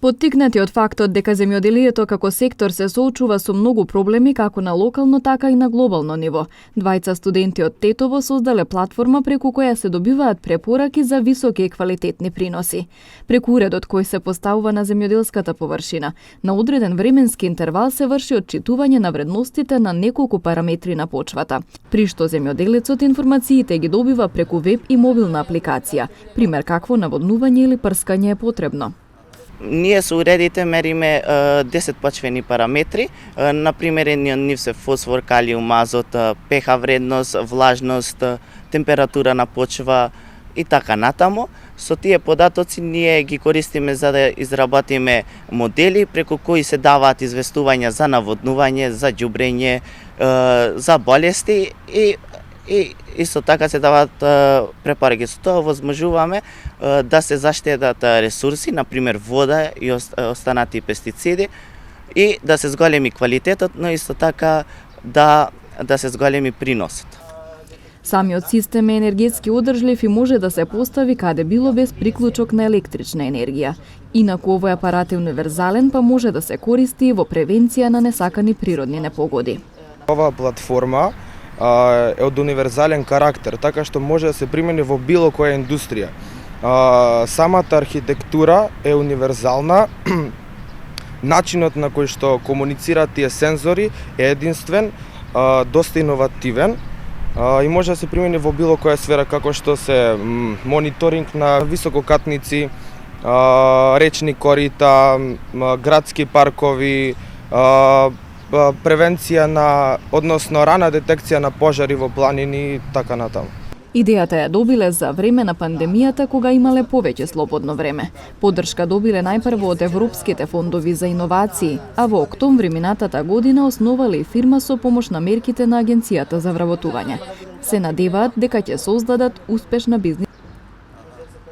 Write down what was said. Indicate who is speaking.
Speaker 1: Поттикнати од фактот дека земјоделието како сектор се соочува со многу проблеми како на локално, така и на глобално ниво, двајца студенти од Тетово создале платформа преку која се добиваат препораки за високи и квалитетни приноси. Преку уредот кој се поставува на земјоделската површина, на одреден временски интервал се врши отчитување на вредностите на неколку параметри на почвата, при што земјоделецот информациите ги добива преку веб и мобилна апликација, пример какво наводнување или прскање е потребно.
Speaker 2: Ние со уредите мериме 10 почвени параметри, например едни од нив се фосфор, калиум, азот, pH вредност, влажност, температура на почва и така натаму. Со тие податоци ние ги користиме за да изработиме модели преку кои се даваат известувања за наводнување, за ѓубрење, за болести и исто така се даваат препораки. Со тоа возможуваме да се заштедат ресурси, например вода и останати пестициди, и да се зголеми квалитетот, но исто така да се зголеми приносот.
Speaker 1: Самиот систем е енергетски одржлив и може да се постави каде било без приклучок на електрична енергија. Инаку овој апарат е универзален, па може да се користи во превенција на несакани природни непогоди.
Speaker 3: Оваа платформа е од универзален карактер, така што може да се примени во било која индустрија. Самата архитектура е универзална, начинот на кој што комуницираат тие сензори е единствен, доста иновативен и може да се примени во било која сфера, како што се мониторинг на висококатници, речни корита, градски паркови, превенција на, односно рана детекција на пожари во планини и така натаму.
Speaker 1: Идејата ја добиле за време на пандемијата, кога имале повеќе слободно време. Поддршка добиле најпрво од европските фондови за иновации, а во октомври минатата година основале и фирма со помош на мерките на Агенцијата за вработување. Се надеваат дека ќе создадат успешна бизнис